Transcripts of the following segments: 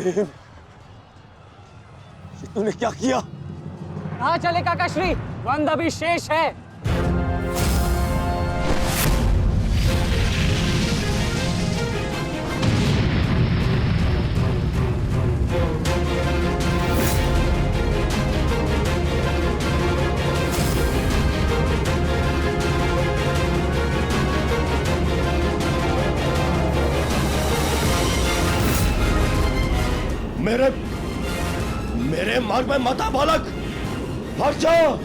भीम, तूने क्या किया? कहाँ चले काकाश्री? द्वंद अभी शेष है। मेरे मार्ग में मत आ बालक, भाग जाओ।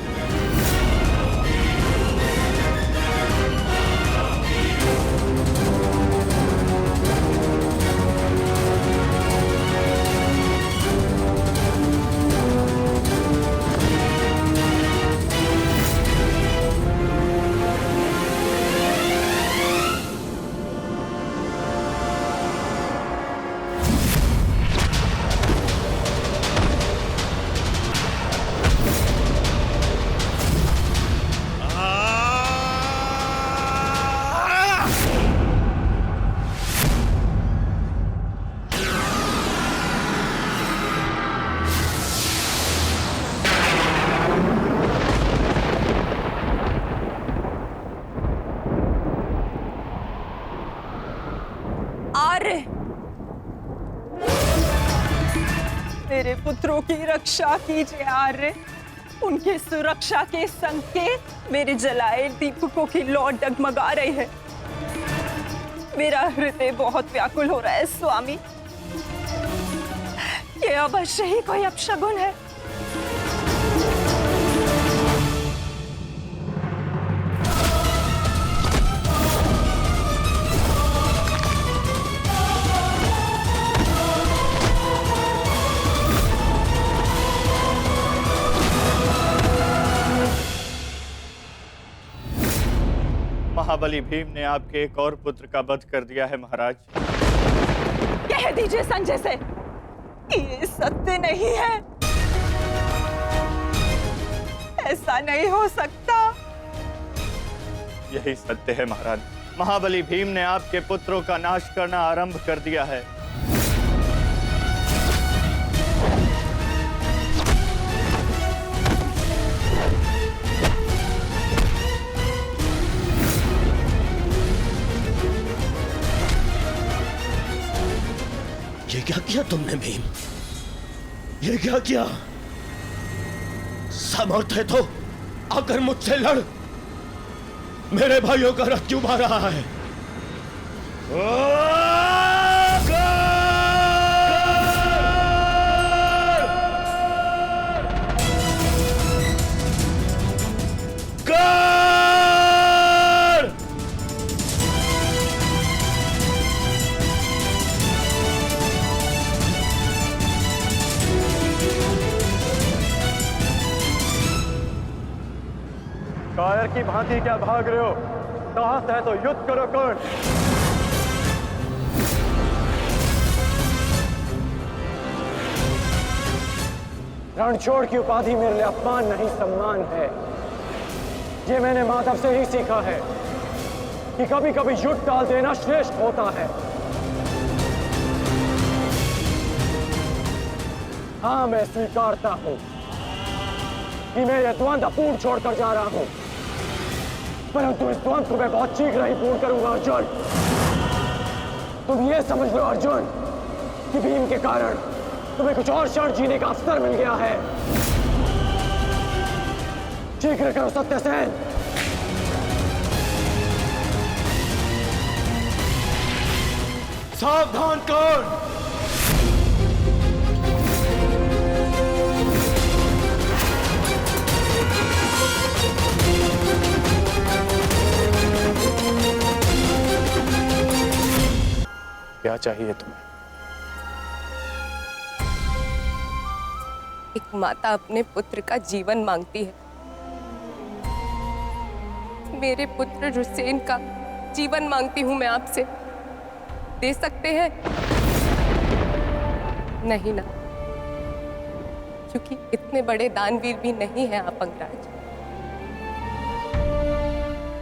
मेरे पुत्रों की रक्षा कीजिए आर्य। उनकी सुरक्षा के संकेत मेरे जलाए दीपकों की लौ डगमगा रही है। मेरा हृदय बहुत व्याकुल हो रहा है स्वामी। ये अवश्य ही कोई अपशगुन है। महाबली भीम ने आपके एक और पुत्र का वध कर दिया है महाराज। कह दीजिए संजय से कि ये सत्य नहीं है। ऐसा नहीं हो सकता। यही सत्य है महाराज। महाबली भीम ने आपके पुत्रों का नाश करना आरंभ कर दिया है। ये क्या किया तुमने भीम? ये क्या किया? समर्थ है तो आकर मुझसे लड़। मेरे भाइयों का रथ क्यों भा रहा है? कायर की भांति क्या भाग रहे हो? साहस है तो युद्ध करो कर्ण। रणछोड़ की उपाधि मेरे लिए अपमान नहीं सम्मान है। ये मैंने माधव से ही सीखा है कि कभी कभी युद्ध टाल देना श्रेष्ठ होता है। हाँ, मैं स्वीकारता हूं कि मैं यह द्वंद्व पूर्ण छोड़कर जा रहा हूं, परंतु इस द्वंद्व को मैं बहुत शीघ्र ही पूर्ण करूंगा अर्जुन। तुम ये समझ लो अर्जुन कि भीम के कारण तुम्हें कुछ और क्षण जीने का अवसर मिल गया है। शीघ्र करो सत्यसेन। सावधान कर्ण। क्या चाहिए तुम्हें? एक माता अपने पुत्र का जीवन मांगती है। मेरे पुत्र रुसेन का जीवन मांगती हूं मैं आपसे। दे सकते हैं? नहीं ना, क्योंकि इतने बड़े दानवीर भी नहीं हैं आप अंगराज।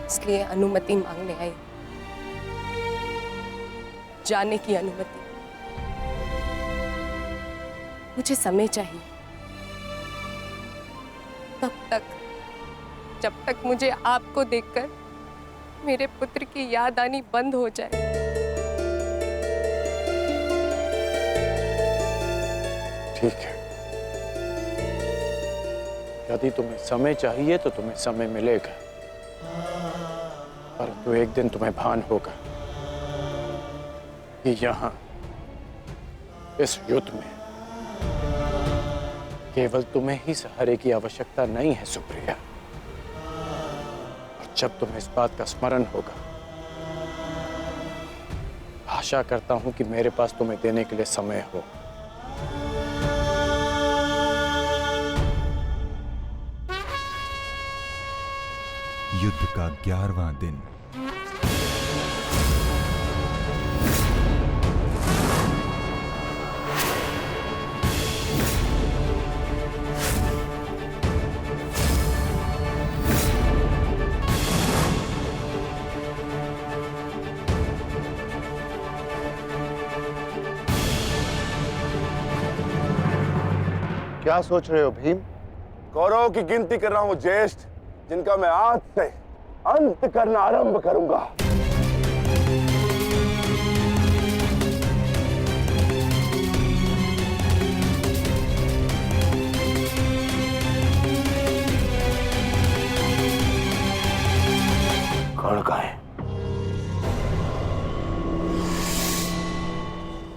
इसलिए अनुमति मांगने आई, जाने की अनुमति। मुझे समय चाहिए, तब तक जब तक मुझे आपको देखकर मेरे पुत्र की याद आनी बंद हो जाए। ठीक है, यदि तुम्हें समय चाहिए तो तुम्हें समय मिलेगा, परंतु एक दिन तुम्हें भान होगा कि यहाँ इस युद्ध में केवल तुम्हें ही सहारे की आवश्यकता नहीं है सुप्रिया। और जब तुम्हें इस बात का स्मरण होगा, आशा करता हूं कि मेरे पास तुम्हें देने के लिए समय हो। युद्ध का 11वां दिन। क्या सोच रहे हो भीम? कौरवों की गिनती कर रहा हूं ज्येष्ठ, जिनका मैं आज से अंत करना आरंभ करूंगा। कौन का है?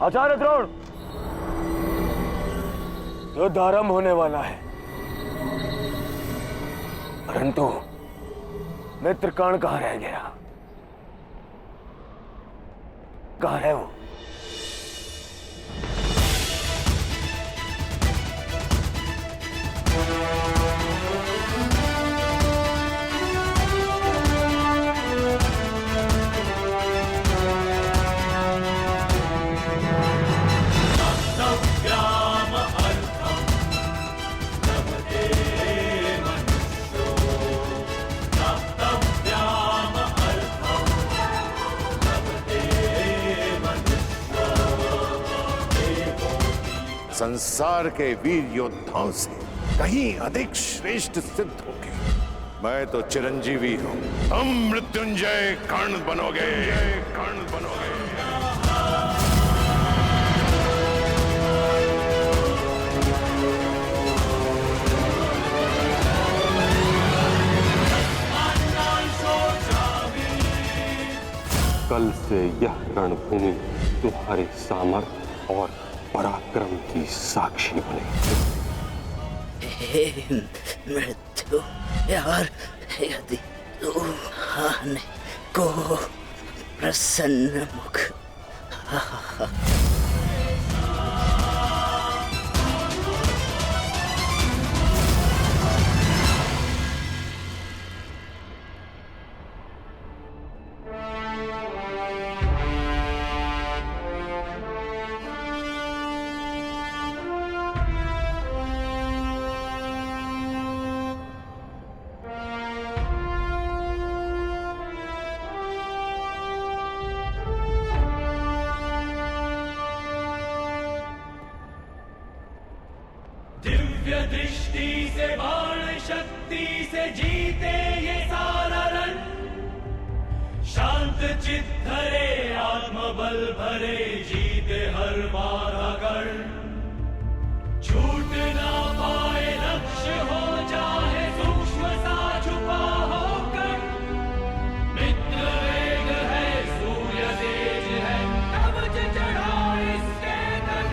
आचार्य द्रोण, युद्ध आरंभ होने वाला है, परंतु मित्र कर्ण कहां रह गया? कहां है वो? संसार के वीर योद्धाओं से कहीं अधिक श्रेष्ठ सिद्ध होगे। मैं तो चिरंजीवी हूं, तुम मृत्युंजय कर्ण बनोगे, कर्ण बनोगे। कल से यह रणभूमि तुम्हारे सामर्थ्य और पराक्रम की साक्षी बने। हे मृत्यु यार, यदि तू आने को प्रसन्न मुख दिव्य दृष्टि से बाण शक्ति से जीते ये सारा रण, शांत चित्त धरे आत्मबल भरे जीते हर बाधा गण। छूट ना पाए लक्ष्य हो चाहे सूक्ष्म सा छुपा होकर, मित्र वेग है सूर्य तेज है कवच चढ़ा इसके तन।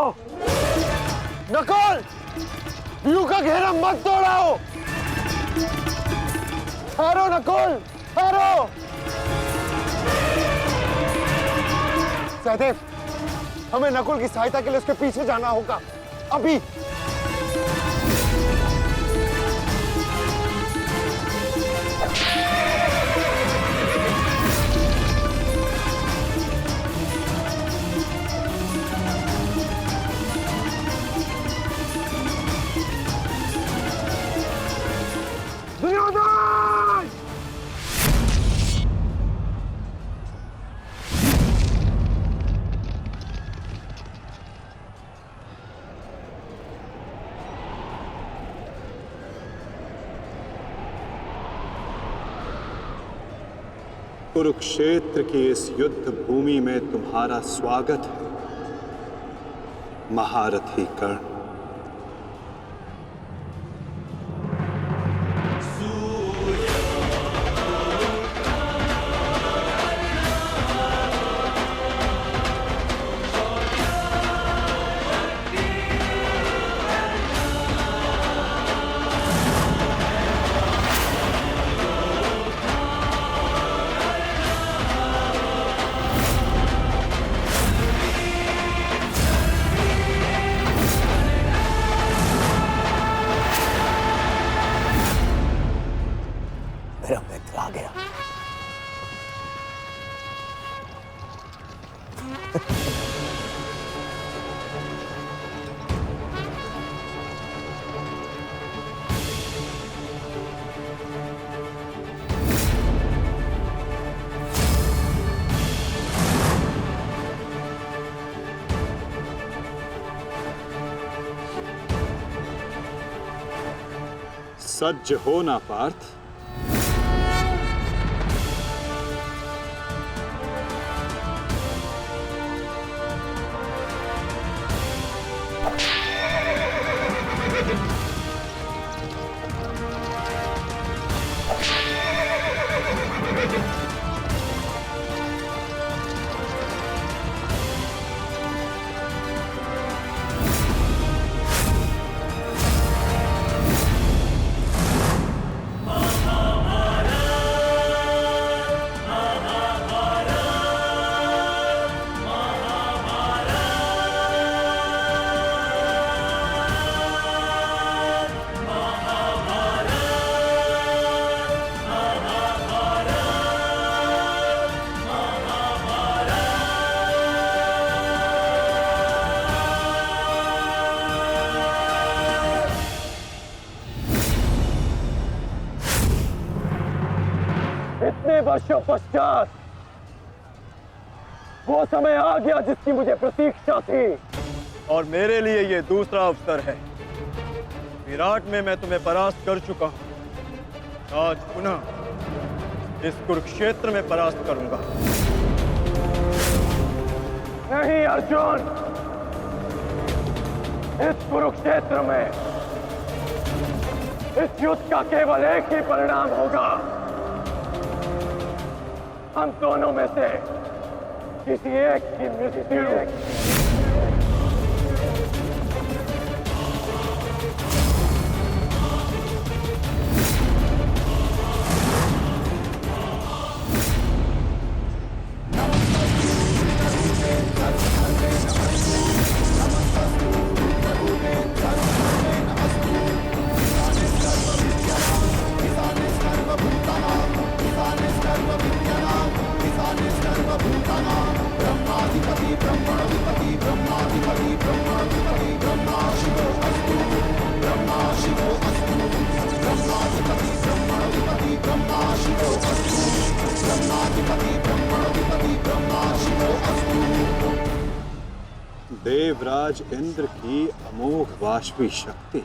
दौड़ाओ। नकुल, व्यू का घेरा मत दौड़ाओ। ठहरो नकुल, ठहरो। सहदेव, हमें नकुल की सहायता के लिए उसके पीछे जाना होगा अभी। दुर्योधन! कुरुक्षेत्र की इस युद्ध भूमि में तुम्हारा स्वागत है, महारथी कर्ण। मेरा मित्र आ गया। सज्ज हो ना पार्थ। इतने वर्षों पश्चात वो समय आ गया जिसकी मुझे प्रतीक्षा थी। और मेरे लिए ये दूसरा अवसर है। विराट में मैं तुम्हें परास्त कर चुका हूं, आज पुनः इस कुरुक्षेत्र में परास्त करूंगा। नहीं अर्जुन, इस कुरुक्षेत्र में इस युद्ध का केवल एक ही परिणाम होगा। हम दोनों में से किसी एक की मृत्यु। देवराज इंद्र की अमोघ वाष्पी शक्ति।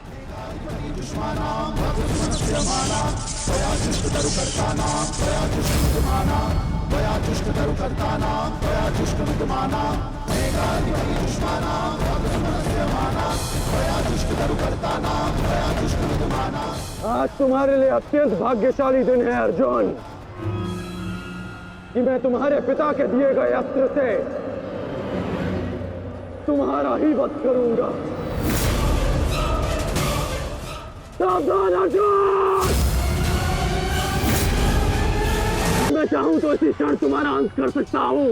आज तुम्हारे लिए अत्यंत भाग्यशाली दिन है अर्जुन, कि मैं तुम्हारे पिता के दिए गए अस्त्र से तुम्हारा ही वध करूंगा। सावधान अर्जुन! मैं चाहूं तो इसी क्षण तुम्हारा अंत कर सकता हूं,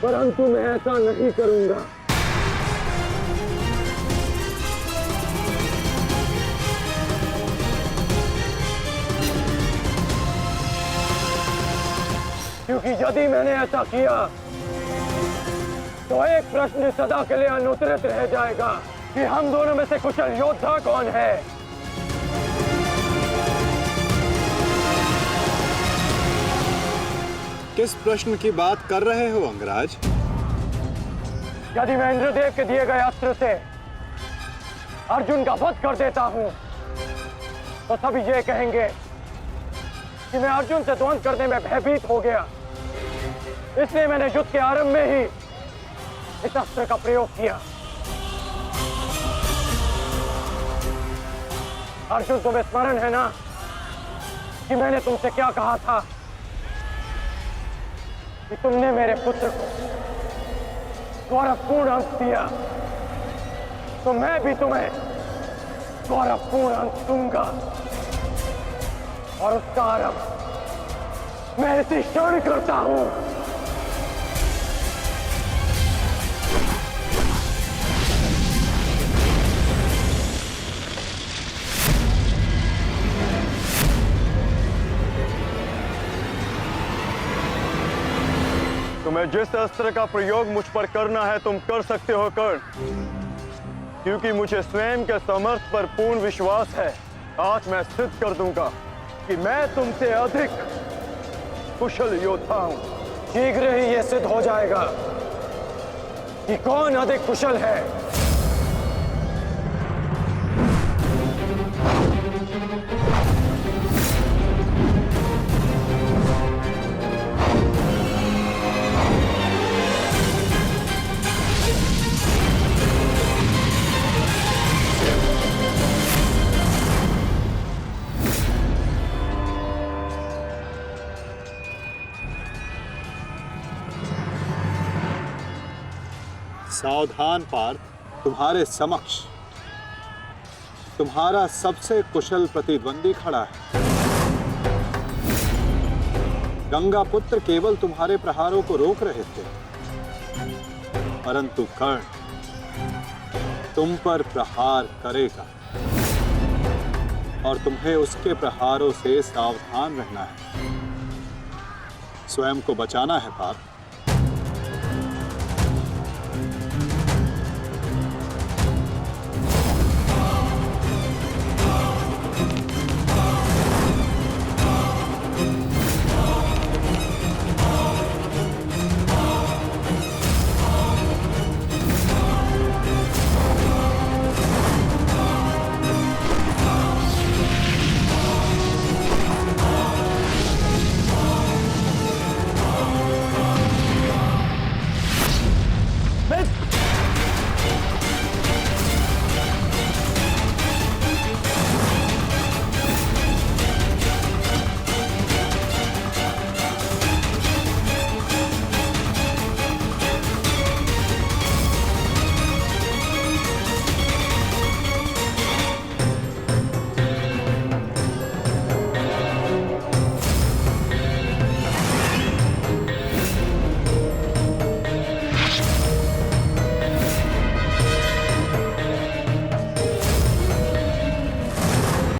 परंतु मैं ऐसा नहीं करूंगा। क्योंकि यदि मैंने ऐसा किया तो एक प्रश्न सदा के लिए अनुत्तरित रह जाएगा कि हम दोनों में से कुशल योद्धा कौन है। किस प्रश्न की बात कर रहे हो अंगराज? यदि मैं इंद्रदेव के दिए गए अस्त्र से अर्जुन का वध कर देता हूं तो सभी ये कहेंगे कि मैं अर्जुन से द्वंद्व करने में भयभीत हो गया, इसलिए मैंने युद्ध के आरंभ में ही इस अस्त्र का प्रयोग किया। अर्जुन, तुम्हें स्मरण है ना कि मैंने तुमसे क्या कहा था कि तुमने मेरे पुत्र को गौरवपूर्ण अंत दिया, तो मैं भी तुम्हें गौरवपूर्ण अंत दूंगा, और उसका आरंभ मैं इसी क्षण करता हूं। तुम्हें जिस अस्त्र का प्रयोग मुझ पर करना है तुम कर सकते हो कर्ण, क्योंकि मुझे स्वयं के समर्थ पर पूर्ण विश्वास है। आज मैं सिद्ध कर दूंगा कि मैं तुमसे अधिक कुशल योद्धा हूं। शीघ्र ही यह सिद्ध हो जाएगा कि कौन अधिक कुशल है। सावधान पार्थ, तुम्हारे समक्ष तुम्हारा सबसे कुशल प्रतिद्वंदी खड़ा है। गंगा पुत्र केवल तुम्हारे प्रहारों को रोक रहे थे, परंतु कर्ण तुम पर प्रहार करेगा और तुम्हें उसके प्रहारों से सावधान रहना है। स्वयं को बचाना है पार्थ।